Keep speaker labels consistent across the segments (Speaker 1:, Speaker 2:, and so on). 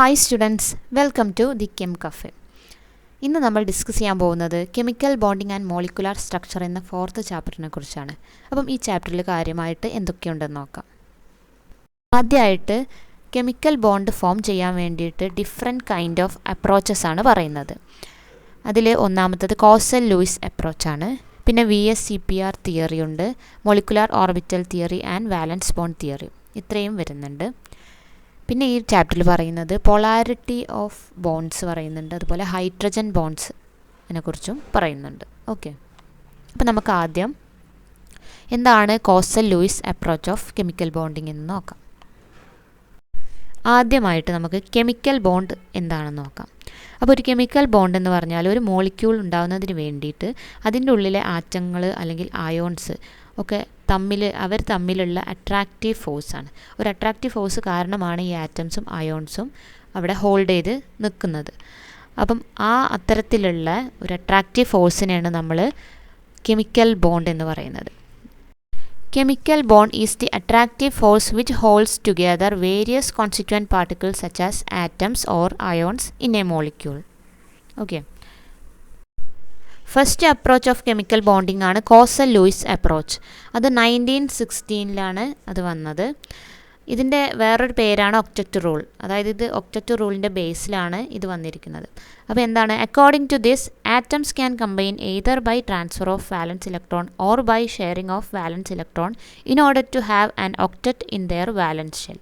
Speaker 1: Hi students, welcome to the chem cafe. ഇന്ന് നമ്മൾ discuss ചെയ്യാൻ പോകുന്നത് chemical bonding and molecular structure എന്ന 4th ചാപ്റ്ററിനെ കുറിച്ചാണ്. അപ്പം ഈ ചാപ്റ്ററിൽ കാര്യമായിട്ട് എന്തൊക്കെയുണ്ടെന്ന് നോക്കാം. ആദ്യമായിട്ട് കെമിക്കൽ ബോണ്ട് ഫോം ചെയ്യാൻ വേണ്ടിയിട്ട് ഡിഫറെൻറ്റ് കൈൻഡ് ഓഫ് അപ്രോച്ചസ് ആണ് പറയുന്നത്. അതിൽ ഒന്നാമത്തത് കോസൽ ലൂയിസ് അപ്രോച്ചാണ്. പിന്നെ VSEPR തിയറി ഉണ്ട്, molecular orbital theory and valence bond theory, ഇത്രയും വരുന്നുണ്ട്. പിന്നെ ഈ ചാപ്റ്ററിൽ പറയുന്നത് പൊളാരിറ്റി ഓഫ് ബോണ്ട്സ് പറയുന്നുണ്ട്, അതുപോലെ ഹൈഡ്രജൻ ബോണ്ട്സിനെ കുറിച്ചും പറയുന്നുണ്ട്. ഓക്കെ, അപ്പോൾ നമുക്ക് ആദ്യം എന്താണ് Kossel Lewis approach of chemical bonding എന്ന് നോക്കാം. ആദ്യമായിട്ട് നമുക്ക് കെമിക്കൽ ബോണ്ട് എന്താണെന്ന് നോക്കാം. അപ്പോൾ ഒരു കെമിക്കൽ ബോണ്ട് എന്ന് പറഞ്ഞാൽ ഒരു മോളിക്യൂൾ ഉണ്ടാകുന്നതിന് വേണ്ടിയിട്ട് അതിൻ്റെ ഉള്ളിലെ ആറ്റങ്ങൾ അല്ലെങ്കിൽ അയോൺസ് ഒക്കെ അവർ തമ്മിലുള്ള അട്രാക്റ്റീവ് ഫോഴ്സാണ്. ഒരു അട്രാക്റ്റീവ് ഫോഴ്സ് കാരണമാണ് ഈ ആറ്റംസും അയോൺസും അവിടെ ഹോൾഡ് ചെയ്ത് നിൽക്കുന്നത്. അപ്പം അത്തരത്തിലുള്ള ഒരു അട്രാക്റ്റീവ് ഫോഴ്സിനെയാണ് നമ്മൾ കെമിക്കൽ ബോണ്ട് എന്ന് പറയുന്നത്. Chemical bond is the attractive force which holds together various constituent particles such as atoms or ions in a molecule. Okay. First approach of chemical bonding ആണ് കോസൽ ലൂയിസ് അപ്രോച്ച്. അത് 1916 അത് വന്നത്. ഇതിൻ്റെ വേറൊരു പേരാണ് octet rule. അതായത് ഇത് octet റൂളിൻ്റെ ബേസിലാണ് ഇത് വന്നിരിക്കുന്നത്. അപ്പോൾ എന്താണ്, according to this atoms can combine either by transfer of valence electron or by sharing of valence electron in order to have an octet in their valence shell.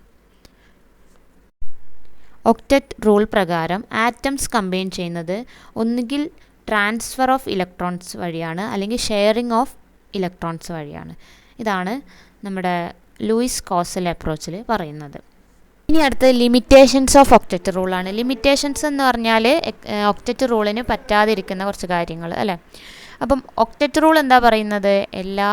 Speaker 1: Octet rule പ്രകാരം atoms combine ചെയ്യുന്നത് ഒന്നുകിൽ transfer of electrons വഴിയാണ് അല്ലെങ്കിൽ sharing of electrons വഴിയാണ്. ഇതാണ് നമ്മുടെ Luis causal അപ്രോച്ചിൽ പറയുന്നത്. ഇനി അടുത്തത് ലിമിറ്റേഷൻസ് ഓഫ് ഒക്ടറ്റ് റൂളാണ്. ലിമിറ്റേഷൻസ് എന്ന് പറഞ്ഞാൽ ഒക്ടറ്റ് റൂളിന് പറ്റാതിരിക്കുന്ന കുറച്ച് കാര്യങ്ങൾ അല്ലേ. അപ്പം ഒക്ടറ്റ് റൂൾ എന്താ പറയുന്നത്, എല്ലാ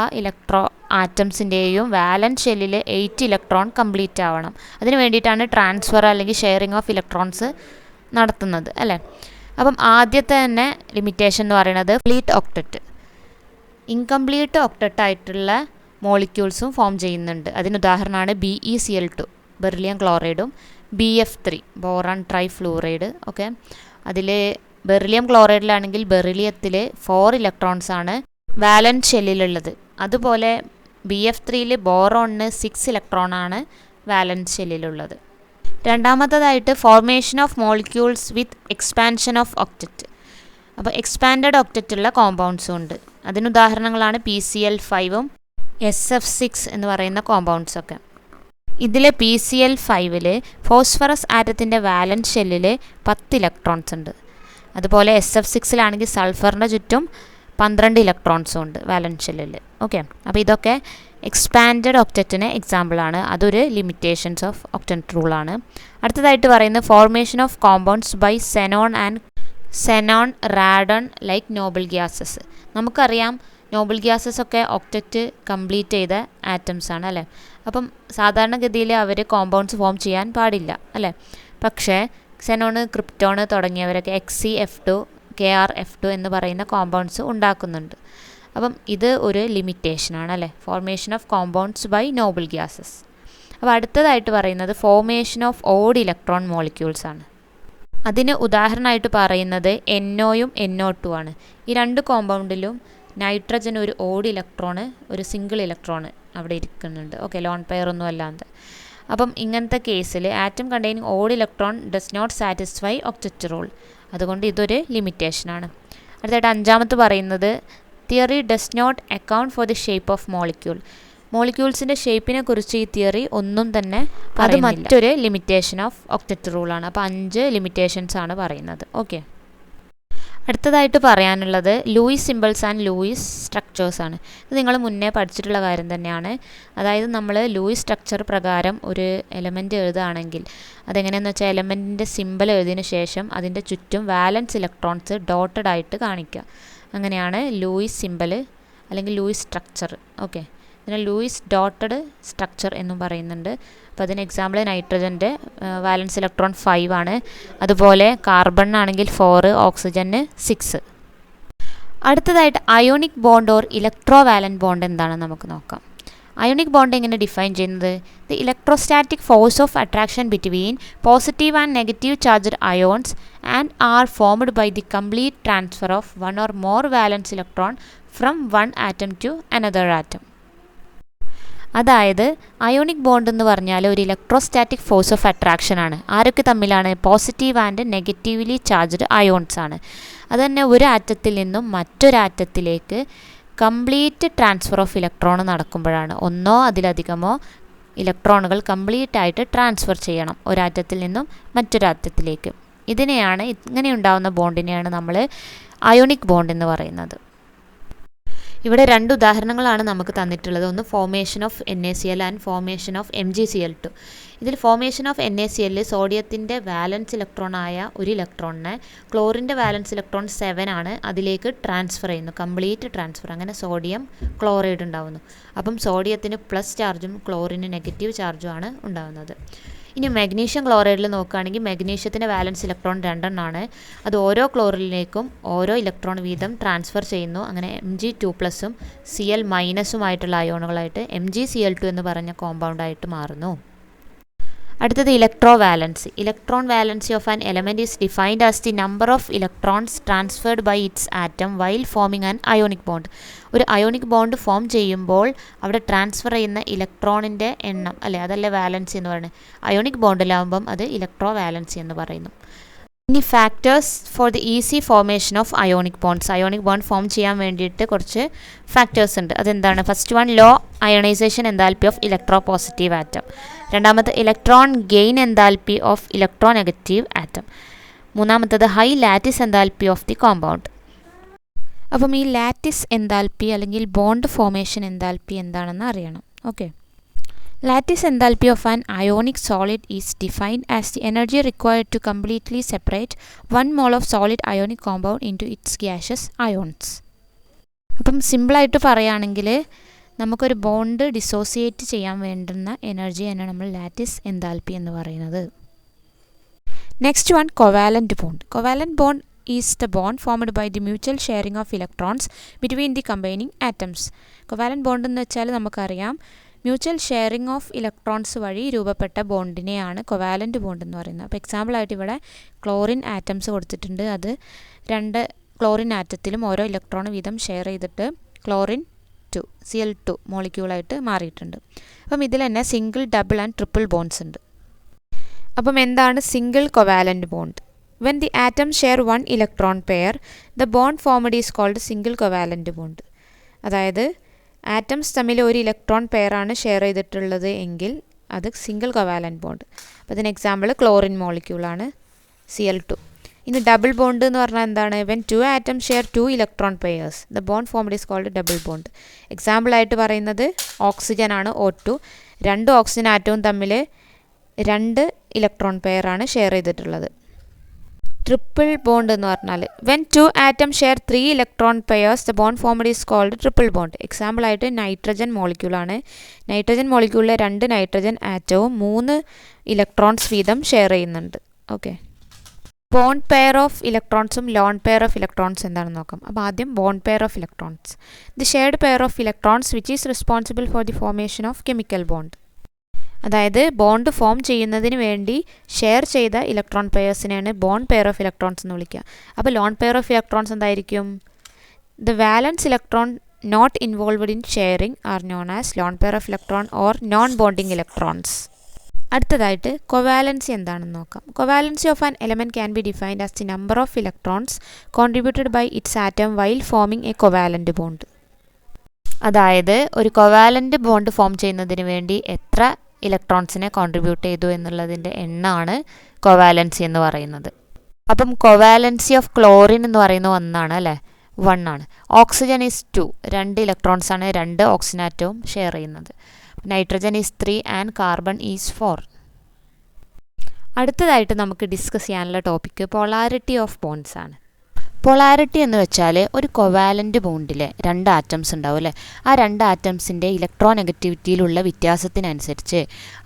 Speaker 1: ആറ്റംസിൻ്റെയും വാലൻസ് ഷെല്ലിൽ 8 ഇലക്ട്രോൺ കംപ്ലീറ്റ് ആവണം. അതിന് വേണ്ടിയിട്ടാണ് ട്രാൻസ്ഫർ അല്ലെങ്കിൽ ഷെയറിംഗ് ഓഫ് ഇലക്ട്രോൺസ് നടത്തുന്നത് അല്ലേ. അപ്പം ആദ്യത്തെ തന്നെ ലിമിറ്റേഷൻ എന്ന് പറയുന്നത് കംപ്ലീറ്റ് ഒക്ടറ്റ്. ഇൻകംപ്ലീറ്റ് ഒക്ടറ്റ് ആയിട്ടുള്ള മോളിക്യൂൾസും ഫോം ചെയ്യുന്നുണ്ട്. അതിനുദാഹരണമാണ് BeCl2 ബെറിലിയം ക്ലോറൈഡും BF3 ബോറാൺ ട്രൈഫ്ലൂറൈഡ്. ഓക്കെ, അതിൽ ബെറിലിയം ക്ലോറൈഡിലാണെങ്കിൽ ബെറിലിയത്തിൽ 4 ഇലക്ട്രോൺസ് ആണ് വാലൻസ് ഷെല്ലിലുള്ളത്. അതുപോലെ BF3യിൽ ബോറോണിന് 6 ഇലക്ട്രോൺ ആണ് വാലൻസ് ഷെല്ലിലുള്ളത്. രണ്ടാമത്തതായിട്ട് formation of molecules with expansion of octet. അപ്പോൾ എക്സ്പാൻഡഡ് ഒക്ടറ്റുള്ള കോമ്പൗണ്ട്സും ഉണ്ട്. അതിനുദാഹരണങ്ങളാണ് PCl5ഉം SF6 എന്ന് പറയുന്ന കോമ്പൗണ്ട്സൊക്കെ. ഇതിൽ PCl5ൽ ഫോസ്ഫറസ് ആറ്റത്തിൻ്റെ വാലൻസ് ഷെല്ലിൽ 10 ഇലക്ട്രോൺസ് ഉണ്ട്. അതുപോലെ SF6ലാണെങ്കിൽ സൾഫറിൻ്റെ ചുറ്റും 12 ഇലക്ട്രോൺസും ഉണ്ട് വാലൻസ് ഷെല്ലിൽ. ഓക്കെ, അപ്പോൾ ഇതൊക്കെ എക്സ്പാൻഡഡ് ഒക്ടറ്റിന് എക്സാമ്പിളാണ്. അതൊരു ലിമിറ്റേഷൻസ് ഓഫ് ഒക്ടറ്റ് റൂളാണ്. അടുത്തതായിട്ട് പറയുന്നത് formation of compounds by xenon radon like noble gases. നമുക്കറിയാം നോബിൾ ഗ്യാസസ് ഒക്കെ ഒക്ടറ്റ് കംപ്ലീറ്റ് ചെയ്ത ആറ്റംസ് ആണ് അല്ലേ. അപ്പം സാധാരണഗതിയിൽ അവർ കോമ്പൗണ്ട്സ് ഫോം ചെയ്യാൻ പാടില്ല അല്ലേ. പക്ഷേ സെനോണ്, ക്രിപ്റ്റോണ് തുടങ്ങിയവരൊക്കെ XeF2 KrF2 എന്ന് പറയുന്ന കോമ്പൗണ്ട്സ് ഉണ്ടാക്കുന്നുണ്ട്. അപ്പം ഇത് ഒരു ലിമിറ്റേഷനാണ് അല്ലേ, formation of compounds by noble gases. അപ്പോൾ അടുത്തതായിട്ട് പറയുന്നത് formation of odd electron molecules ആണ്. അതിന് ഉദാഹരണമായിട്ട് പറയുന്നത് NOയും NO2 ആണ്. ഈ രണ്ട് കോമ്പൗണ്ടിലും നൈട്രജൻ ഒരു ഓഡ് ഇലക്ട്രോണ്, ഒരു സിംഗിൾ ഇലക്ട്രോണ് അവിടെ ഇരിക്കുന്നുണ്ട്. ഓക്കെ, ലോൺ പെയർ ഒന്നും അല്ലാതെ. അപ്പം ഇങ്ങനത്തെ കേസിൽ atom containing odd electron does not satisfy octet rule. അതുകൊണ്ട് ഇതൊരു ലിമിറ്റേഷനാണ്. അടുത്തായിട്ട് അഞ്ചാമത് പറയുന്നത് theory does not account for the shape of molecule. മോളിക്യൂൾസിൻ്റെ ഷേപ്പിനെ കുറിച്ച് ഈ തിയറി ഒന്നും തന്നെ അത് മറ്റൊരു ലിമിറ്റേഷൻ ഓഫ് ഒക്ടറ്റ് റൂളാണ്. അപ്പോൾ 5 ലിമിറ്റേഷൻസ് ആണ് പറയുന്നത്. ഓക്കെ, അടുത്തതായിട്ട് പറയാനുള്ളത് Lewis symbols and Lewis structures ആണ്. ഇത് നിങ്ങൾ മുന്നേ പഠിച്ചിട്ടുള്ള കാര്യം തന്നെയാണ്. അതായത് നമ്മൾ ലൂയിസ് സ്ട്രക്ചർ പ്രകാരം ഒരു എലമെൻറ്റ് എഴുതുകയാണെങ്കിൽ അതെങ്ങനെയാണെന്ന് വെച്ചാൽ എലമെൻറ്റിൻ്റെ സിമ്പിൾ എഴുതിയതിന് ശേഷം അതിൻ്റെ ചുറ്റും വാലൻസ് ഇലക്ട്രോൺസ് ഡോട്ടഡ് ആയിട്ട് കാണിക്കുക. അങ്ങനെയാണ് ലൂയിസ് സിമ്പിൾ അല്ലെങ്കിൽ ലൂയിസ് സ്ട്രക്ചർ. ഓക്കെ, ഇതിനെ ലൂയിസ് ഡോട്ടഡ് സ്ട്രക്ചർ എന്നും പറയുന്നുണ്ട്. അപ്പോൾ അതിന് എക്സാമ്പിൾ നൈട്രജൻ്റെ വാലൻസ് ഇലക്ട്രോൺ 5 ആണ്. അതുപോലെ കാർബണിനാണെങ്കിൽ 4, ഓക്സിജന് 6. അടുത്തതായിട്ട് ionic bond or electrovalent bond എന്താണെന്ന് നമുക്ക് നോക്കാം. അയോണിക് ബോണ്ട് എങ്ങനെ ഡിഫൈൻ ചെയ്യുന്നത്? The electrostatic force of attraction between positive and negative charged ions and are formed by the complete transfer of one or more valence electron from one atom to another atom. അതായത് ionic bond എന്ന് പറഞ്ഞാൽ ഒരു electrostatic force of attraction ആണ്. ആരൊക്കെ തമ്മിലാണ്? Positive and negatively charged ions ആണ്. അതുതന്നെ ഒരു ആറ്റത്തിൽ നിന്നും മറ്റൊരാറ്റത്തിലേക്ക് കംപ്ലീറ്റ് ട്രാൻസ്ഫർ ഓഫ് ഇലക്ട്രോൺ നടക്കുമ്പോഴാണ്. ഒന്നോ അതിലധികമോ ഇലക്ട്രോണുകൾ കംപ്ലീറ്റ് ആയിട്ട് ട്രാൻസ്ഫർ ചെയ്യണം ഒരാറ്റത്തിൽ നിന്നും മറ്റൊരാറ്റത്തിലേക്ക്. ഇങ്ങനെ ഉണ്ടാകുന്ന ബോണ്ടിനെയാണ് നമ്മൾ അയോണിക് ബോണ്ട് എന്ന് പറയുന്നത്. ഇവിടെ 2 ഉദാഹരണങ്ങളാണ് നമുക്ക് തന്നിട്ടുള്ളത്. ഒന്ന് formation of NaCl and formation of MgCl2. ഇതിൽ ഫോർമേഷൻ ഓഫ് NaCl സോഡിയത്തിൻ്റെ വാലൻസ് ഇലക്ട്രോണായ ഒരു ഇലക്ട്രോണിനെ ക്ലോറിൻ്റെ വാലൻസ് ഇലക്ട്രോൺ 7 ആണ് അതിലേക്ക് ട്രാൻസ്ഫർ ചെയ്യുന്നു, കംപ്ലീറ്റ് ട്രാൻസ്ഫർ. അങ്ങനെ സോഡിയം ക്ലോറൈഡ് ഉണ്ടാകുന്നു. അപ്പം സോഡിയത്തിന് പ്ലസ് ചാർജും ക്ലോറിന് നെഗറ്റീവ് ചാർജും ആണ് ഉണ്ടാകുന്നത്. ഇനി മഗ്നീഷ്യം ക്ലോറൈഡിൽ നോക്കുകയാണെങ്കിൽ മഗ്നീഷ്യത്തിൻ്റെ വാലൻസ് ഇലക്ട്രോൺ 2 ആണ്. അത് ഓരോ ക്ലോറിനിലേക്കും ഓരോ ഇലക്ട്രോൺ വീതം ട്രാൻസ്ഫർ ചെയ്യുന്നു. അങ്ങനെ Mg2+ഉം Cl- ആയിട്ടുള്ള അയോണുകളായിട്ട് MgCl2 എന്ന് പറഞ്ഞ കോമ്പൗണ്ടായിട്ട് മാറുന്നു. അടുത്തത് electrovalency. Electron valency of an element is defined as the number of electrons transferred by its atom while forming an ionic bond. ഒരു അയോണിക് ബോണ്ട് ഫോം ചെയ്യുമ്പോൾ അവിടെ ട്രാൻസ്ഫർ ചെയ്യുന്ന ഇലക്ട്രോണിൻ്റെ എണ്ണം അല്ലേ, അതല്ലേ വാലൻസി എന്ന് പറയുന്നത്. അയോണിക് ബോണ്ടിലാവുമ്പം അത് ഇലക്ട്രോവാലൻസി എന്ന് പറയുന്നു. ഇനി factors for the easy formation of ionic bonds. Ionic bond form ചെയ്യാൻ വേണ്ടിയിട്ട് കുറച്ച് ഫാക്ടേഴ്സ് ഉണ്ട്. അതെന്താണ്? First one, low ionisation enthalpy of electropositive atom. രണ്ടാമത് electron gain enthalpy of electronegative atom. മൂന്നാമത്തത് high lattice enthalpy of the compound. അപ്പം ഈ lattice enthalpy അല്ലെങ്കിൽ ബോണ്ട് ഫോർമേഷൻ എൻതാൽപ്പി എന്താണെന്ന് അറിയണം. Okay. Lattice enthalpy of an ionic solid is defined as the energy required to completely separate 1 mole of solid ionic compound into its gaseous ions. അപ്പം സിമ്പിളായിട്ട് പറയുകയാണെങ്കിൽ നമുക്കൊരു bond dissociate ചെയ്യാൻ വേണ്ടുന്ന എനർജിയാണ് നമ്മൾ ലാറ്റിസ് എൻതാൽപ്പി എന്ന് പറയുന്നത്. Next one, covalent bond. Covalent bond is the bond formed by the mutual sharing of electrons between the combining atoms. Covalent bond എന്ന് വെച്ചാൽ നമുക്കറിയാം മ്യൂച്വൽ ഷെയറിംഗ് ഓഫ് ഇലക്ട്രോൺസ് വഴി രൂപപ്പെട്ട ബോണ്ടിനെയാണ് കോവാലന്റ് ബോണ്ട് എന്ന് പറയുന്നത്. അപ്പോൾ എക്സാമ്പിളായിട്ട് ഇവിടെ ക്ലോറിൻ ആറ്റംസ് കൊടുത്തിട്ടുണ്ട്. അത് 2 ക്ലോറിൻ ആറ്റത്തിലും ഓരോ ഇലക്ട്രോൺ വീതം ഷെയർ ചെയ്തിട്ട് ക്ലോറിൻ 2 Cl2 മോളിക്യൂളായിട്ട് മാറിയിട്ടുണ്ട്. അപ്പം ഇതിൽ തന്നെ single, double and triple bonds ഉണ്ട്. അപ്പം എന്താണ് single covalent bond? When the atoms share one electron pair, the bond formed is called single covalent bond. അതായത് ആറ്റംസ് തമ്മിൽ ഒരു ഇലക്ട്രോൺ പെയറാണ് ഷെയർ ചെയ്തിട്ടുള്ളത് എങ്കിൽ അത് സിംഗിൾ കോവാലന്റ് ബോണ്ട്. അപ്പോൾ അതിന് എക്സാമ്പിൾ ക്ലോറിൻ മോളിക്യൂളാണ് Cl2. ഇനി ഡബിൾ ബോണ്ട് എന്ന് പറഞ്ഞാൽ എന്താണ്? When 2 atoms share 2 electron pairs, the bond formed is called double bond. എക്സാമ്പിളായിട്ട് പറയുന്നത് ഓക്സിജൻ ആണ്, O2. 2 ഓക്സിജൻ ആറ്റവും തമ്മിൽ 2 ഇലക്ട്രോൺ പെയറാണ് ഷെയർ ചെയ്തിട്ടുള്ളത്. ട്രിപ്പിൾ ബോണ്ട് എന്ന് പറഞ്ഞാൽ when 2 atoms share 3 electron pairs, the bond formed is called triple bond. എക്സാമ്പിളായിട്ട് nitrogen മോളിക്യൂളാണ്. Nitrogen മോളിക്യൂളിലെ 2 nitrogen ആറ്റവും 3 ഇലക്ട്രോൺസ് വീതം ഷെയർ ചെയ്യുന്നുണ്ട്. ഓക്കെ. ബോണ്ട് പെയർ ഓഫ് ഇലക്ട്രോൺസും ലോൺ പെയർ ഓഫ് ഇലക്ട്രോൺസ് എന്താണെന്ന് നോക്കാം. അപ്പോൾ ആദ്യം bond pair of electrons. The shared pair of electrons which is responsible for the formation of chemical bond. അതായത് ബോണ്ട് ഫോം ചെയ്യുന്നതിന് വേണ്ടി ഷെയർ ചെയ്ത ഇലക്ട്രോൺ പെയർസിനെയാണ് ബോണ്ട് പെയർ ഓഫ് ഇലക്ട്രോൺസ് എന്ന് വിളിക്കുക. അപ്പോൾ ലോൺ പെയർ ഓഫ് ഇലക്ട്രോൺസ് എന്തായിരിക്കും? The വാലൻസ് electron not involved in sharing are known as lone pair of electron or non bonding electrons. അടുത്തതായിട്ട് കൊവാലൻസി എന്താണെന്ന് നോക്കാം. Covalency of an element can be defined as the number of electrons contributed by its atom while forming a covalent bond. അതായത് ഒരു covalent bond form ചെയ്യുന്നതിന് വേണ്ടി എത്ര ഇലക്ട്രോൺസിനെ contribute ചെയ്തു എന്നുള്ളതിൻ്റെ എണ്ണമാണ് കൊവാലൻസി എന്ന് പറയുന്നത്. അപ്പം കൊവാലൻസി ഓഫ് ക്ലോറിൻ എന്ന് പറയുന്നത് 1 ആണ് അല്ലേ, 1 ആണ്. ഓക്സിജൻ ഈസ് 2, 2 ഇലക്ട്രോൺസാണ് 2 ഓക്സിജൻ ആറ്റവും ഷെയർ ചെയ്യുന്നത്. Nitrogen is 3 and carbon is 4. അടുത്തതായിട്ട് നമുക്ക് ഡിസ്കസ് ചെയ്യാനുള്ള ടോപ്പിക്ക് പൊളാരിറ്റി ഓഫ് ബോണ്ട്സ് ആണ്. പൊളാരിറ്റി എന്ന് വെച്ചാൽ ഒരു കൊവാലൻ്റ് ബോണ്ടിൽ 2 ആറ്റംസ് ഉണ്ടാവും അല്ലേ, ആ 2 ആറ്റംസിൻ്റെ ഇലക്ട്രോ നെഗറ്റിവിറ്റിയിലുള്ള വ്യത്യാസത്തിനനുസരിച്ച്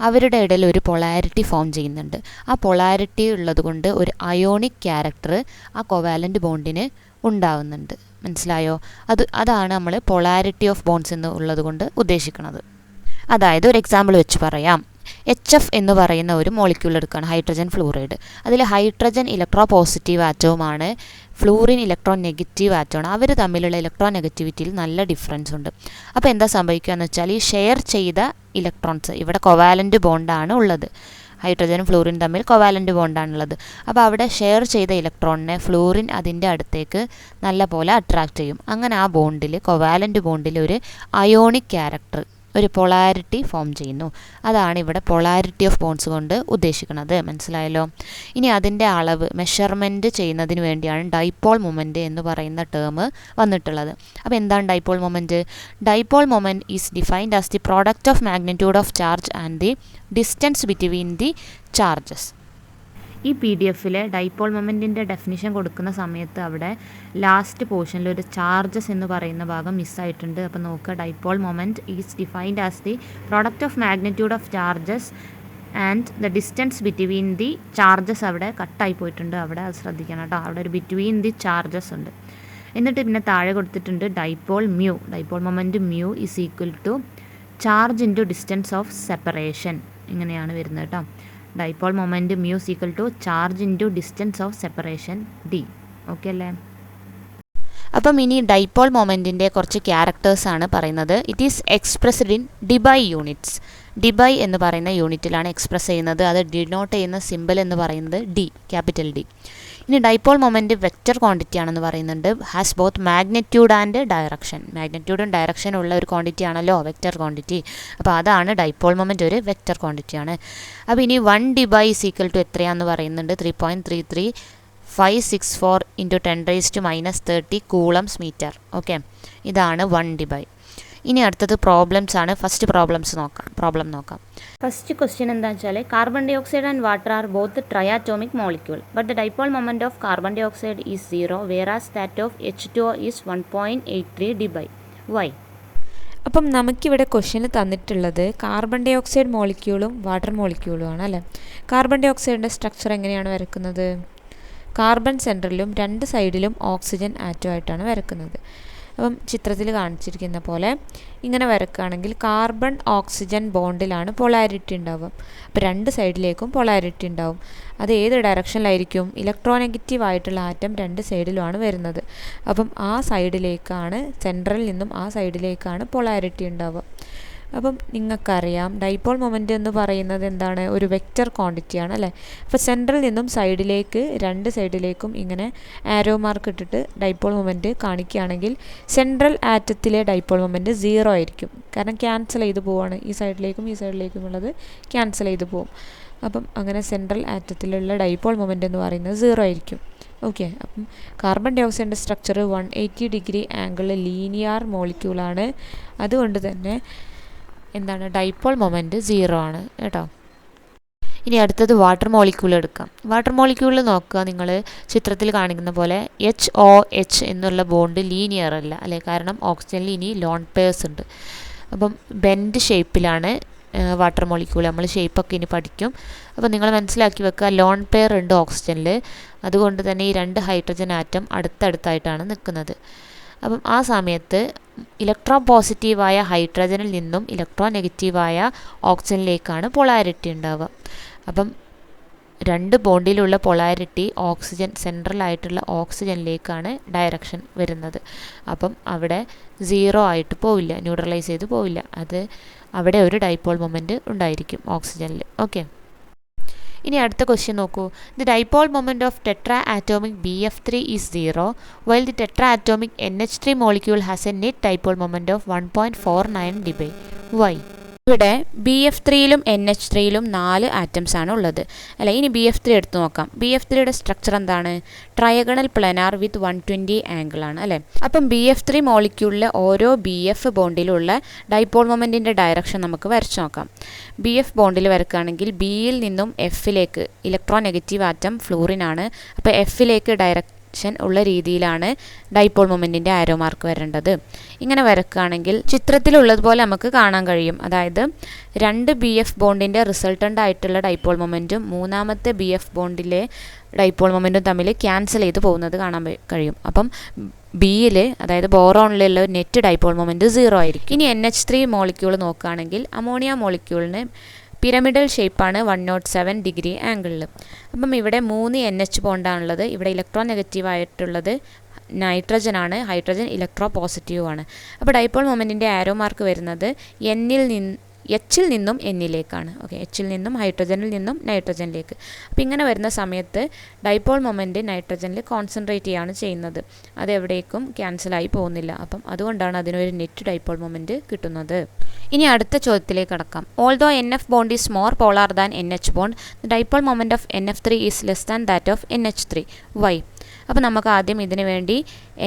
Speaker 1: അവരുടെ ഇടയിൽ ഒരു പൊളാരിറ്റി ഫോം ചെയ്യുന്നുണ്ട്. ആ പൊളാരിറ്റി ഉള്ളത് കൊണ്ട് ഒരു അയോണിക് ക്യാരക്ടർ ആ കൊവാലൻ്റ് ബോണ്ടിന് ഉണ്ടാവുന്നുണ്ട്. മനസ്സിലായോ? അതാണ് നമ്മൾ പൊളാരിറ്റി ഓഫ് ബോണ്ട്സ് എന്ന് ഉള്ളത് കൊണ്ട് ഉദ്ദേശിക്കുന്നത്. അതായത് ഒരു എക്സാമ്പിൾ വെച്ച് പറയാം. HF എന്ന് പറയുന്ന ഒരു മോളിക്യൂൾ എടുക്കുകയാണ്, ഹൈഡ്രജൻ ഫ്ലൂറൈഡ്. അതിൽ ഹൈഡ്രജൻ ഇലക്ട്രോ പോസിറ്റീവ് ആറ്റവുമാണ്, ഫ്ലൂറിൻ ഇലക്ട്രോൺ നെഗറ്റീവ് ആറ്റമാണ്. അവർ തമ്മിലുള്ള ഇലക്ട്രോ നെഗറ്റിവിറ്റിയിൽ നല്ല ഡിഫറൻസ് ഉണ്ട്. അപ്പോൾ എന്താ സംഭവിക്കുക എന്ന് വെച്ചാൽ, ഈ ഷെയർ ചെയ്ത ഇലക്ട്രോൺസ്, ഇവിടെ കൊവാലൻ്റ് ബോണ്ടാണ് ഉള്ളത്, ഹൈഡ്രജനും ഫ്ലൂറിൻ തമ്മിൽ കൊവാലൻ്റ് ബോണ്ടാണുള്ളത്. അപ്പോൾ അവിടെ ഷെയർ ചെയ്ത ഇലക്ട്രോണിനെ ഫ്ലൂറിൻ അതിൻ്റെ അടുത്തേക്ക് നല്ല പോലെ അട്രാക്റ്റ് ചെയ്യും. അങ്ങനെ ആ ബോണ്ടിൽ, കൊവാലൻ്റ് ബോണ്ടിൽ ഒരു അയോണിക് ക്യാരക്ടർ, ഒരു പൊളാരിറ്റി ഫോം ചെയ്യുന്നു. അതാണ് ഇവിടെ പൊളാരിറ്റി ഓഫ് ബോണ്ട്സ് കൊണ്ട് ഉദ്ദേശിക്കുന്നത്. മനസ്സിലായല്ലോ? ഇനി അതിൻ്റെ അളവ് മെഷർമെൻറ്റ് ചെയ്യുന്നതിന് വേണ്ടിയാണ് ഡൈപോൾ മൊമെൻറ്റ് എന്ന് പറയുന്ന ടേം വന്നിട്ടുള്ളത്. അപ്പോൾ എന്താണ് dipole moment? Dipole moment is defined as the product of magnitude of charge and the distance between the charges. ഈ PDF-ൽ ഡൈപോൾ മൊമെൻറ്റിൻ്റെ ഡെഫിനിഷൻ കൊടുക്കുന്ന സമയത്ത് അവിടെ ലാസ്റ്റ് പോർഷനിൽ ഒരു ചാർജസ് എന്ന് പറയുന്ന ഭാഗം മിസ്സായിട്ടുണ്ട്. അപ്പോൾ നോക്കുക, dipole moment is defined as the product of magnitude of charges and the distance between the charges അവിടെ കട്ടായി പോയിട്ടുണ്ട്. അവിടെ അത് ശ്രദ്ധിക്കണം കേട്ടോ, അവിടെ ഒരു ബിറ്റ്വീൻ ദി ചാർജസ് ഉണ്ട്. എന്നിട്ട് പിന്നെ താഴെ കൊടുത്തിട്ടുണ്ട് dipole mu. Dipole moment mu is equal to charge into distance of separation. ഇങ്ങനെയാണ് വരുന്നത് കേട്ടോ. Dipole moment mu equal to charge into distance of separation D. Okay അല്ലേ? അപ്പം ഇനി ഡൈപോൾ മൊമെൻറ്റിൻ്റെ കുറച്ച് ക്യാരക്ടേഴ്സാണ് പറയുന്നത്. It is expressed in debye units. Debye എന്ന് പറയുന്ന യൂണിറ്റിലാണ് എക്സ്പ്രസ് ചെയ്യുന്നത്. അത് ഡിനോട്ട് ചെയ്യുന്ന സിമ്പിൾ എന്ന് പറയുന്നത് D, ക്യാപിറ്റൽ D. ഇനി ഡൈപോൾ മൊമെൻറ്റ് വെക്റ്റർ ക്വാണ്ടിറ്റി ആണെന്ന് പറയുന്നുണ്ട്. Has both magnitude and direction. മാഗ്നിറ്റ്യൂഡും ഡയറക്ഷനും ഉള്ള ഒരു ക്വാണ്ടിറ്റി ആണല്ലോ വെക്റ്റർ ക്വാണ്ടിറ്റി. അപ്പോൾ അതാണ് ഡൈപോൾ മൊമെൻറ്റ്, ഒരു വെക്റ്റർ ക്വാണ്ടിറ്റിയാണ്. അപ്പോൾ ഇനി 1 ഡിബൈ ഈസ് ഈക്വൽ ടു എത്രയാണെന്ന് പറയുന്നുണ്ട്? 3.33564 × 10⁻⁻30 കൂളംസ് മീറ്റർ. ഓക്കെ, ഇതാണ് 1 ഡിബൈ. ഇനി അടുത്തത് പ്രോബ്ലംസ് ആണ്. ഫസ്റ്റ് പ്രോബ്ലം നോക്കാം. ഫസ്റ്റ് ക്വസ്റ്റ്യൻ എന്താണെന്ന് വെച്ചാൽ, carbon dioxide and water are both triatomic molecule but the dipole moment of carbon dioxide is 0 whereas that of H2O is 1.83 debye. Why? അപ്പം നമുക്കിവിടെ ക്വസ്റ്റ്യന് തന്നിട്ടുള്ളത് കാർബൺ ഡൈ ഓക്സൈഡ് മോളിക്യൂളും water മോളിക്യൂളും ആണ് അല്ലേ. കാർബൺ ഡൈ ഓക്സൈഡിൻ്റെ സ്ട്രക്ചർ എങ്ങനെയാണ് വരക്കുന്നത്? കാർബൺ സെൻറ്ററിലും 2 സൈഡിലും ഓക്സിജൻ ആറ്റമായിട്ടാണ് വരക്കുന്നത്. അപ്പം ചിത്രത്തിൽ കാണിച്ചിരിക്കുന്ന പോലെ ഇങ്ങനെ വരക്കുകയാണെങ്കിൽ കാർബൺ ഓക്സിജൻ ബോണ്ടിലാണ് പൊളാരിറ്റി ഉണ്ടാവുക. അപ്പോൾ 2 സൈഡിലേക്കും പൊളാരിറ്റി ഉണ്ടാവും. അത് ഏത് ഡയറക്ഷനിലായിരിക്കും? ഇലക്ട്രോനെഗറ്റീവ് ആയിട്ടുള്ള ആറ്റം 2 സൈഡിലുമാണ് വരുന്നത്. അപ്പം ആ സൈഡിലേക്കാണ്, സെൻട്രലിൽ നിന്നും ആ സൈഡിലേക്കാണ് പൊളാരിറ്റി ഉണ്ടാവുക. അപ്പം നിങ്ങൾക്കറിയാം ഡൈപോൾ മൊമെൻറ്റ് എന്ന് പറയുന്നത് എന്താണ്? ഒരു വെക്റ്റർ ക്വാണ്ടിറ്റിയാണ് അല്ലേ. അപ്പോൾ സെൻട്രലിൽ നിന്നും സൈഡിലേക്ക്, 2 സൈഡിലേക്കും ഇങ്ങനെ ആരോ മാർക്ക് ഇട്ടിട്ട് ഡൈപോൾ മൊമെൻറ്റ് കാണിക്കുകയാണെങ്കിൽ സെൻട്രൽ ആറ്റത്തിലെ ഡൈപോൾ മൊമെൻറ്റ് 0 ആയിരിക്കും. കാരണം ക്യാൻസൽ ചെയ്ത് പോവാണ്, ഈ സൈഡിലേക്കും ഈ സൈഡിലേക്കും ഉള്ളത് ക്യാൻസൽ ചെയ്ത് പോവും. അപ്പം അങ്ങനെ സെൻട്രൽ ആറ്റത്തിലുള്ള ഡൈപോൾ മൊമെൻറ്റ് എന്ന് പറയുന്നത് 0 ആയിരിക്കും. ഓക്കെ, അപ്പം കാർബൺ ഡൈ ഓക്സൈഡിൻ്റെ സ്ട്രക്ചർ 180 ഡിഗ്രി ആംഗിളിൽ ലീനിയർ മോളിക്യൂളാണ്. അതുകൊണ്ട് തന്നെ എന്താണ്? ഡൈപോൾ മൊമെൻറ്റ് 0 ആണ് കേട്ടോ. ഇനി അടുത്തത് വാട്ടർ മോളിക്യൂൾ എടുക്കാം. വാട്ടർ മോളിക്യൂളിൽ നോക്കുക, നിങ്ങൾ ചിത്രത്തിൽ കാണിക്കുന്ന പോലെ HOH എന്നുള്ള ബോണ്ട് ലീനിയർ അല്ല അല്ലേ, കാരണം ഓക്സിജനിൽ ഇനി ലോൺ പെയർസ് ഉണ്ട്. അപ്പം ബെൻഡ് ഷേപ്പിലാണ് വാട്ടർ മോളിക്യൂൾ. നമ്മൾ ഷേപ്പൊക്കെ ഇനി പഠിക്കും. അപ്പോൾ നിങ്ങൾ മനസ്സിലാക്കി വെക്കുക, ലോൺ പെയർ ഉണ്ട് ഓക്സിജനിൽ. അതുകൊണ്ട് തന്നെ ഈ 2 ഹൈഡ്രജൻ ആറ്റം അടുത്തടുത്തായിട്ടാണ് നിൽക്കുന്നത്. അപ്പം ആ സമയത്ത് ഇലക്ട്രോ പോസിറ്റീവായ ഹൈഡ്രജനിൽ നിന്നും ഇലക്ട്രോ നെഗറ്റീവായ ഓക്സിജനിലേക്കാണ് പൊളാരിറ്റി ഉണ്ടാവുക. അപ്പം 2 ബോണ്ടിലുള്ള പൊളാരിറ്റി ഓക്സിജൻ, സെൻട്രലായിട്ടുള്ള ഓക്സിജനിലേക്കാണ് ഡയറക്ഷൻ വരുന്നത്. അപ്പം അവിടെ 0 ആയിട്ട് പോവില്ല, ന്യൂട്രലൈസ് ചെയ്ത് പോവില്ല. അത് അവിടെ ഒരു ഡൈപോൾ മൊമെൻറ്റ് ഉണ്ടായിരിക്കും ഓക്സിജനിൽ. ഓക്കെ, ഇനി അടുത്ത ക്വസ്റ്റ്യൻ നോക്കൂ. The dipole moment of tetra atomic BF3 is 0 while the tetra atomic NH3 molecule has a net dipole moment of 1.49 debye. Why? ഇവിടെ BF3യിലും NH3യിലും 4 ആറ്റംസ് ആണ് ഉള്ളത് അല്ലേ. ഇനി BF3 എടുത്ത് നോക്കാം. BF3യുടെ സ്ട്രക്ചർ എന്താണ്? ട്രയഗണൽ പ്ലനാർ വിത്ത് 120 ആംഗിൾ ആണ് അല്ലേ. അപ്പം BF3 മോളിക്യൂളിലെ ഓരോ BF ബോണ്ടിലുള്ള ഡൈപോൾ മൊമെൻറ്റിൻ്റെ ഡയറക്ഷൻ നമുക്ക് വരച്ച് നോക്കാം. BF ബോണ്ടിൽ വരക്കുകയാണെങ്കിൽ Bയിൽ നിന്നും Fലേക്ക് ഇലക്ട്രോ നെഗറ്റീവ് ആറ്റം ഫ്ലൂറിൻ ആണ്. അപ്പോൾ Fലേക്ക് ഉള്ള രീതിയിലാണ് ഡൈപോൾ മൊമെൻറ്റിൻ്റെ ആരോ മാർക്ക് വരേണ്ടത്. ഇങ്ങനെ വരക്കുകയാണെങ്കിൽ ചിത്രത്തിലുള്ളതുപോലെ നമുക്ക് കാണാൻ കഴിയും. അതായത് 2 BF ബോണ്ടിൻ്റെ റിസൾട്ടൻ്റ് ആയിട്ടുള്ള ഡൈപോൾ മൊമെൻറ്റും മൂന്നാമത്തെ BF ബോണ്ടിലെ ഡൈപോൾ മൊമെൻറ്റും തമ്മിൽ ക്യാൻസൽ ചെയ്ത് പോകുന്നത് കാണാൻ കഴിയും. അപ്പം ബിയിൽ, അതായത് ബോറോണിലുള്ള നെറ്റ് ഡൈപോൾ മൊമെൻറ്റ് 0 ആയിരിക്കും. ഇനി NH3 മോളിക്യൂൾ നോക്കുകയാണെങ്കിൽ അമോണിയ മോളിക്യൂളിന് പിരമിഡൽ ഷേപ്പാണ് 107 ഡിഗ്രി ആംഗിളിൽ. അപ്പം ഇവിടെ 3 NH ബോണ്ടാണുള്ളത്. ഇവിടെ ഇലക്ട്രോൺ നെഗറ്റീവ് ആയിട്ടുള്ളത് നൈട്രജൻ ആണ്, ഹൈഡ്രജൻ ഇലക്ട്രോ പോസിറ്റീവ് ആണ്. അപ്പോൾ ഡൈപോൾ മൊമെൻറ്റിൻ്റെ ആരോ മാർക്ക് വരുന്നത് എച്ചിൽ നിന്നും എന്നിലേക്കാണ്. ഓക്കെ, എച്ചിൽ നിന്നും ഹൈഡ്രജനിൽ നിന്നും നൈട്രജനിലേക്ക്. അപ്പോൾ ഇങ്ങനെ വരുന്ന സമയത്ത് ഡൈപോൾ മൊമെൻറ്റ് നൈട്രജനിൽ കോൺസെൻട്രേറ്റ് ചെയ്യാണ് ചെയ്യുന്നത്. അതെവിടേക്കും ക്യാൻസലായി പോകുന്നില്ല. അപ്പം അതുകൊണ്ടാണ് അതിനൊരു നെറ്റ് ഡൈപോൾ മൊമെൻറ്റ് കിട്ടുന്നത്. ഇനി അടുത്ത ചോദ്യത്തിലേക്ക് കടക്കാം. Although NF bond is more polar than NH bond, the dipole moment of NF3 is less than that of NH3. Why? അപ്പോൾ നമുക്ക് ആദ്യം ഇതിന് വേണ്ടി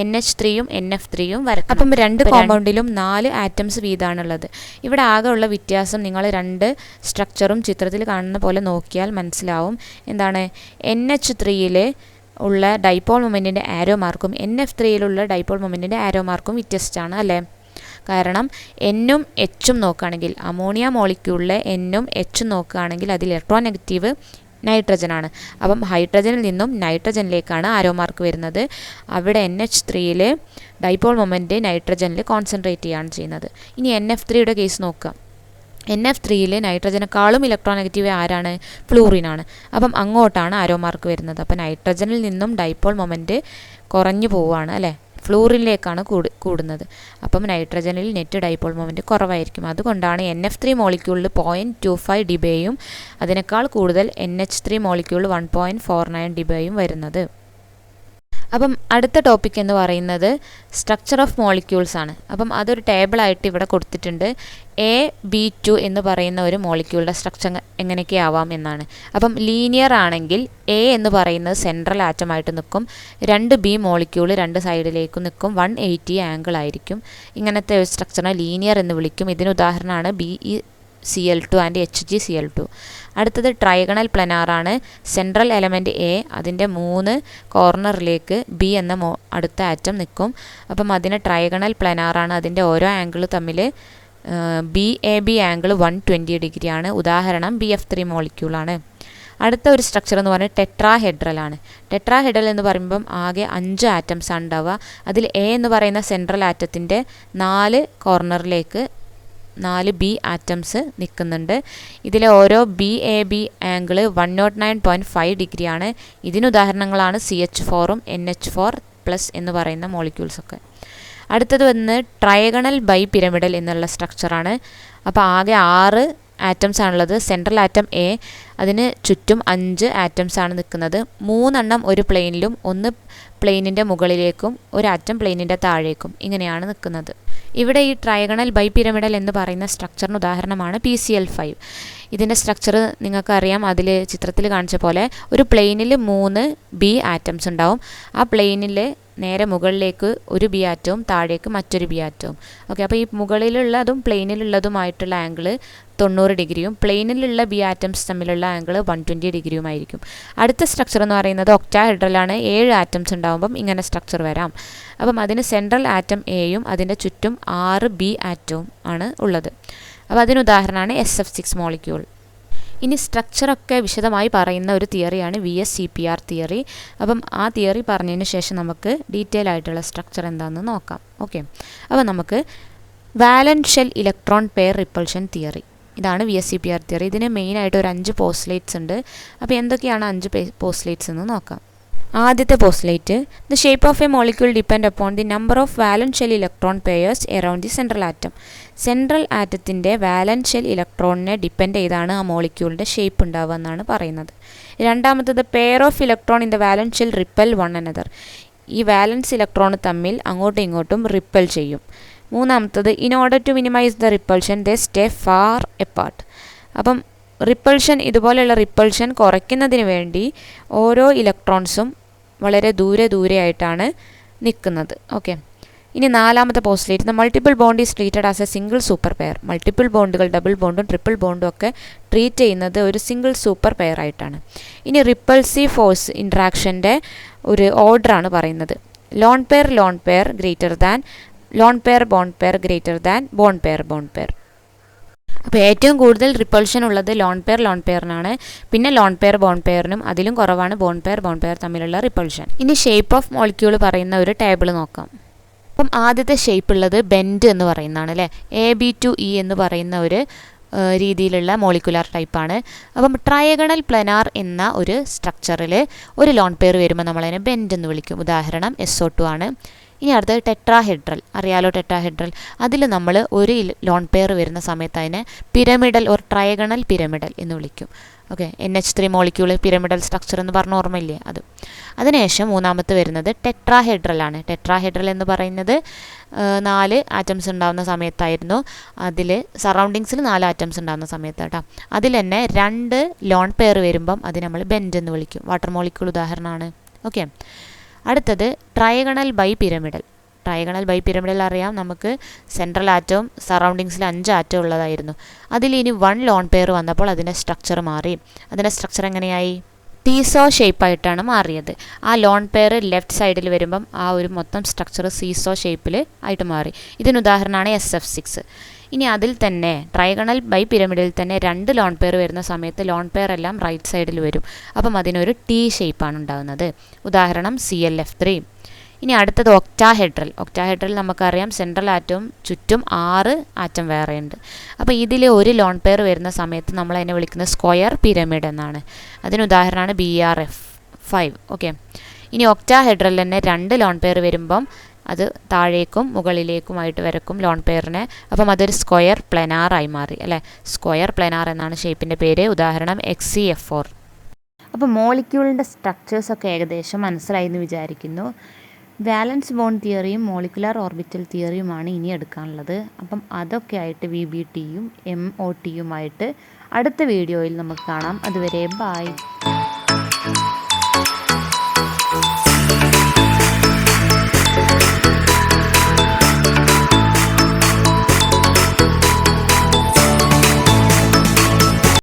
Speaker 1: NH3യും NF3യും വരക്കാം. അപ്പം 2 കോമ്പൗണ്ടിലും 4 ആറ്റംസ് വീതമാണുള്ളത്. ഇവിടെ ആകെ ഉള്ള വ്യത്യാസം നിങ്ങൾ 2 സ്ട്രക്ചറും ചിത്രത്തിൽ കാണുന്ന പോലെ നോക്കിയാൽ മനസ്സിലാവും. എന്താണ്? NH3യിൽ ഉള്ള ഡൈപോൾ മൊമെൻറ്റിൻ്റെ ആരോ മാർക്കും NF3യിലുള്ള ഡൈപോൾ മൊമെൻറ്റിൻ്റെ ആരോ മാർക്കും വ്യത്യസ്തമാണ് അല്ലേ? കാരണം എന്നും എച്ചും നോക്കുകയാണെങ്കിൽ, അമോണിയ മോളിക്യൂളിലെ എന്നും എച്ചും നോക്കുകയാണെങ്കിൽ അതിൽ ഇലക്ട്രോൺ നെഗറ്റീവ് നൈട്രജനാണ്. അപ്പം ഹൈഡ്രജനിൽ നിന്നും നൈട്രജനിലേക്കാണ് ആരോ മാർക്ക് വരുന്നത്. അവിടെ NH3യിൽ ഡൈപോൾ മൊമെൻറ്റ് നൈട്രജനിൽ കോൺസെൻട്രേറ്റ് ചെയ്യുകയാണ് ചെയ്യുന്നത്. ഇനി NF3യുടെ കേസ് നോക്കുക. NF3യിൽ നൈട്രജനേക്കാളും ഇലക്ട്രോൺ നെഗറ്റീവ് ആരാണ്? ഫ്ലൂറിനാണ്. അപ്പം അങ്ങോട്ടാണ് ആരോ മാർക്ക് വരുന്നത്. അപ്പം നൈട്രജനിൽ നിന്നും ഡൈപോൾ മൊമെൻറ്റ് കുറഞ്ഞു പോവുകയാണ് അല്ലേ? ഫ്ലൂറിനിലേക്കാണ് കൂടുന്നത്. അപ്പം നൈട്രജനിൽ നെറ്റ് ഡൈപോൾ മൊമെൻറ്റ് കുറവായിരിക്കും. അതുകൊണ്ടാണ് NF3 മോളിക്യൂളിൽ 0.25 ഡിബേയും അതിനേക്കാൾ കൂടുതൽ NH3 മോളിക്യൂളിൽ 1.49 ഡിബേയും വരുന്നത്. അപ്പം അടുത്ത ടോപ്പിക് എന്ന് പറയുന്നത് സ്ട്രക്ചർ ഓഫ് മോളിക്യൂൾസ് ആണ്. അപ്പം അതൊരു ടേബിളായിട്ട് ഇവിടെ കൊടുത്തിട്ടുണ്ട്. AB2 എന്ന് പറയുന്ന ഒരു മോളിക്യൂളിൻ്റെ സ്ട്രക്ചർ എങ്ങനെയൊക്കെ ആവാം എന്നാണ്. അപ്പം ലീനിയർ ആണെങ്കിൽ A എന്ന് പറയുന്നത് സെൻട്രൽ ആറ്റമായിട്ട് നിൽക്കും. 2B മോളിക്യൂൾ 2 സൈഡിലേക്കും നിൽക്കും. 180 ആംഗിൾ ആയിരിക്കും. ഇങ്ങനത്തെ ഒരു സ്ട്രക്ചറിനെ ലീനിയർ എന്ന് വിളിക്കും. ഇതിന് ഉദാഹരണമാണ് BeCl2 ആൻഡ് HgCl2. അടുത്തത് ട്രൈഗണൽ പ്ലനാറാണ്. സെൻട്രൽ എലമെൻറ്റ് A, അതിൻ്റെ 3 കോർണറിലേക്ക് B എന്ന അടുത്ത ആറ്റം നിൽക്കും. അപ്പം അതിന് ട്രൈഗണൽ പ്ലനാറാണ്. അതിൻ്റെ ഓരോ ആംഗിൾ തമ്മിൽ BAB ആംഗിൾ 120 ഡിഗ്രിയാണ്. ഉദാഹരണം BF3 മോളിക്യൂളാണ്. അടുത്ത ഒരു സ്ട്രക്ചർ എന്ന് പറഞ്ഞാൽ ടെട്രാഹെഡ്രലാണ്. ടെട്രാഹെഡ്രൽ എന്ന് പറയുമ്പം ആകെ 5 ആറ്റംസ് ആണ് ഉണ്ടാവുക. അതിൽ A എന്ന് പറയുന്ന സെൻട്രൽ ആറ്റത്തിൻ്റെ 4 കോർണറിലേക്ക് 4B ആറ്റംസ് നിൽക്കുന്നുണ്ട്. ഇതിലെ ഓരോ BAB ആംഗിൾ 109.5 ഡിഗ്രിയാണ്. ഇതിനുദാഹരണങ്ങളാണ് CH4ഉം NH4+ എന്ന് പറയുന്ന മോളിക്യൂൾസൊക്കെ. അടുത്തത് വന്ന് ട്രയഗണൽ ബൈ പിരമിഡൽ എന്നുള്ള സ്ട്രക്ചറാണ്. അപ്പോൾ ആകെ 6 ആറ്റംസ് ആണുള്ളത്. സെൻട്രൽ ആറ്റം A, അതിന് ചുറ്റും 5 ആറ്റംസ് ആണ് നിൽക്കുന്നത്. 3 എണ്ണം ഒരു പ്ലെയിനിലും 1 പ്ലെയിനിൻ്റെ മുകളിലേക്കും 1 ആറ്റം പ്ലെയിനിൻ്റെ താഴേക്കും ഇങ്ങനെയാണ് നിൽക്കുന്നത്. ഇവിടെ ഈ ട്രയഗണൽ ബൈ പിരമിഡൽ എന്ന് പറയുന്ന സ്ട്രക്ചറിന് ഉദാഹരണമാണ് PCl5. ഇതിൻ്റെ സ്ട്രക്ചർ നിങ്ങൾക്കറിയാം. അതിൽ ചിത്രത്തിൽ കാണിച്ച പോലെ ഒരു പ്ലെയിനിൽ 3 B ആറ്റംസ് ഉണ്ടാവും. ആ പ്ലെയിനിൽ നേരെ മുകളിലേക്ക് ഒരു B ആറ്റവും താഴേക്ക് മറ്റൊരു B ആറ്റവും. ഓക്കെ, അപ്പോൾ ഈ മുകളിലുള്ളതും പ്ലെയിനിലുള്ളതുമായിട്ടുള്ള ആംഗിൾ 90 ഡിഗ്രിയും പ്ലെയിനിലുള്ള B ആറ്റംസ് തമ്മിലുള്ള ആംഗിൾ 120 ഡിഗ്രിയുമായിരിക്കും. അടുത്ത സ്ട്രക്ചർ എന്ന് പറയുന്നത് ഒക്ടാഹെഡ്രലാണ്. 7 ആറ്റംസ് ഉണ്ടാകുമ്പം ഇങ്ങനെ സ്ട്രക്ചർ വരാം. അപ്പം അതിന് സെൻട്രൽ ആറ്റം Aയും അതിൻ്റെ ചുറ്റും 6 B ആറ്റവും ആണ് ഉള്ളത്. അപ്പോൾ അതിനുദാഹരണമാണ് SF6 മോളിക്യൂൾ. ഇനി സ്ട്രക്ചറൊക്കെ വിശദമായി പറയുന്ന ഒരു തിയറിയാണ് VSEPR തിയറി. അപ്പം ആ തിയറി പറഞ്ഞതിന് ശേഷം നമുക്ക് ഡീറ്റെയിൽ ആയിട്ടുള്ള സ്ട്രക്ചർ എന്താണെന്ന് നോക്കാം. ഓക്കെ, അപ്പോൾ നമുക്ക് വാലൻസ് shell electron pair repulsion theory, ഇതാണ് VSEPR തിയറി. ഇതിന് മെയിനായിട്ട് ഒരു 5 പോസ്റ്റ്ലേറ്റ്സ് ഉണ്ട്. അപ്പോൾ എന്തൊക്കെയാണ് 5 പോസ്റ്റ്ലേറ്റ്സ് എന്ന് നോക്കാം. ആദ്യത്തെ postulate, the shape of a molecule depend upon the number of valence shell electron pairs around the central atom. Central ആറ്റത്തിൻ്റെ വാലൻസ് ഷെൽ ഇലക്ട്രോണിനെ ഡിപ്പെൻഡ് ചെയ്താണ് ആ മോളിക്യൂളിൻ്റെ ഷേപ്പ് ഉണ്ടാവുക എന്നാണ് പറയുന്നത്. രണ്ടാമത്തത്, pair of electron in the valence shell repel one another. ഈ വാലൻസ് ഇലക്ട്രോൺ തമ്മിൽ അങ്ങോട്ടും ഇങ്ങോട്ടും റിപ്പൽ ചെയ്യും. മൂന്നാമത്തത്, in order to minimize the repulsion they stay far apart. അപ്പം റിപ്പൾഷൻ, ഇതുപോലെയുള്ള റിപ്പൾഷൻ കുറയ്ക്കുന്നതിന് വേണ്ടി ഓരോ ഇലക്ട്രോൺസും വളരെ ദൂരെയായിട്ടാണ് നിൽക്കുന്നത്. ഓക്കെ, ഇനി നാലാമത്തെ postulate, the multiple bond is treated as A single super pair. Multiple ബോണ്ടുകൾ ഡബിൾ ബോണ്ടും ട്രിപ്പിൾ ബോണ്ടും ഒക്കെ ട്രീറ്റ് ചെയ്യുന്നത് ഒരു സിംഗിൾ സൂപ്പർ പെയർ ആയിട്ടാണ്. ഇനി റിപ്പൾസീവ് ഫോഴ്സ് ഇൻട്രാക്ഷൻ്റെ ഒരു ഓർഡറാണ് പറയുന്നത്. Lone pair greater than lone pair greater than bond pair. അപ്പോൾ ഏറ്റവും കൂടുതൽ റിപ്പൾഷൻ ഉള്ളത് ലോൺ പെയറിനാണ്. പിന്നെ ലോൺ പെയർ ബോണ്ട് പെയറിനും അതിലും കുറവാണ് ബോണ്ട് പെയർ തമ്മിലുള്ള റിപ്പൾഷൻ. ഇനി ഷേപ്പ് ഓഫ് മോളിക്യൂൾ പറയുന്ന ഒരു ടേബിൾ നോക്കാം. അപ്പം ആദ്യത്തെ ഷേപ്പ് ഉള്ളത് ബെൻഡ് എന്ന് പറയുന്നതാണ് അല്ലേ. AB/E എന്ന് പറയുന്ന ഒരു രീതിയിലുള്ള മോളിക്കുലാർ ടൈപ്പാണ്. അപ്പം ട്രയഗണൽ പ്ലനാർ എന്ന ഒരു സ്ട്രക്ചറിൽ ഒരു ലോൺ പെയർ വരുമ്പോൾ നമ്മളതിനെ ബെൻഡ് എന്ന് വിളിക്കും. ഉദാഹരണം SO2 ആണ്. ഇനി അടുത്തത് ടെട്രാഹെഡ്രൽ, അറിയാലോ ടെട്രാഹെഡ്രൽ. അതിൽ നമ്മൾ ഒരു ലോൺ പെയർ വരുന്ന സമയത്ത് അതിനെ പിരമിഡൽ ഓർ ട്രയഗണൽ പിരമിഡൽ എന്ന് വിളിക്കും. Okay, NH3 molecule pyramidal structure എന്ന് പറഞ്ഞ ഓർമ്മയില്ലേ അത്. അതിനുശേഷം മൂന്നാമത്തെ വരുന്നത് ടെട്രാഹെഡ്രൽ ആണ്. ടെട്രാഹെഡ്രൽ എന്ന് പറയുന്നത് 4 ആറ്റംസ് ഉണ്ടാകുന്ന സമയത്തായിരുന്നു. അതിൽ സറൗണ്ടിങ്സിൽ 4 ആറ്റംസ് ഉണ്ടാകുന്ന സമയത്താട്ടോ. അതിൽ തന്നെ 2 ലോൺ പെയർ വരുമ്പം അത് നമ്മൾ ബെൻഡ് എന്ന് വിളിക്കും. വാട്ടർ മോളിക്യൂൾ ഉദാഹരണമാണ്. ഓക്കെ, അടുത്തത് ട്രയഗണൽ ബൈ പിരമിഡൽ അറിയാം നമുക്ക്. സെൻട്രൽ ആറ്റവും സറൗണ്ടിങ്സിൽ 5 ആറ്റം ഉള്ളതായിരുന്നു. അതിൽ ഇനി 1 ലോൺ പെയർ വന്നപ്പോൾ അതിൻ്റെ സ്ട്രക്ചർ മാറി. അതിൻ്റെ സ്ട്രക്ചർ എങ്ങനെയായി? സീസോ ഷേപ്പായിട്ടാണ് മാറിയത്. ആ ലോൺ പെയർ ലെഫ്റ്റ് സൈഡിൽ വരുമ്പം ആ ഒരു മൊത്തം സ്ട്രക്ചർ സീസോ ഷേപ്പിൽ ആയിട്ട് മാറി. ഇതിനുദാഹരണമാണ് SF6. ഇനി അതിൽ തന്നെ ട്രൈഗണൽ ബൈ പിരമിഡിൽ തന്നെ 2 ലോൺ പെയർ വരുന്ന സമയത്ത് ലോൺ പെയർ എല്ലാം റൈറ്റ് സൈഡിൽ വരും. അപ്പം അതിനൊരു T ഷേപ്പാണ് ഉണ്ടാകുന്നത്. ഉദാഹരണം ClF3. ഇനി അടുത്തത് ഒക്ടാഹെഡ്രൽ നമുക്കറിയാം സെൻട്രൽ ആറ്റവും ചുറ്റും 6 ആറ്റം വേറെയുണ്ട്. അപ്പോൾ ഇതിൽ ഒരു ലോൺ പെയർ വരുന്ന സമയത്ത് നമ്മൾ അതിനെ വിളിക്കുന്നത് സ്ക്വയർ പിരമിഡ് എന്നാണ്. അതിനുദാഹരണമാണ് BRF5. ഓക്കെ, ഇനി ഒക്ടാഹെഡ്രൽ തന്നെ 2 ലോൺ പെയർ വരുമ്പം അത് താഴേക്കും മുകളിലേക്കുമായിട്ട് വരക്കും ലോൺ പെയറിനെ. അപ്പം അതൊരു സ്ക്വയർ പ്ലെനാറായി മാറി അല്ലേ. സ്ക്വയർ പ്ലെനാർ എന്നാണ് ഷേപ്പിൻ്റെ പേര്. ഉദാഹരണം XCF4. അപ്പോൾ മോളിക്യൂളിൻ്റെ സ്ട്രക്ചേഴ്സൊക്കെ ഏകദേശം മനസ്സിലായി എന്ന് വിചാരിക്കുന്നു. വാലൻസ് ബോണ്ട് തിയറിയും മോളിക്കുലാർ ഓർബിറ്റൽ തിയറിയുമാണ് ഇനി എടുക്കാനുള്ളത്. അപ്പം അതൊക്കെ ആയിട്ട് VBTയും MOTയുമായിട്ട് അടുത്ത വീഡിയോയിൽ നമുക്ക് കാണാം. അതുവരെ ബൈ.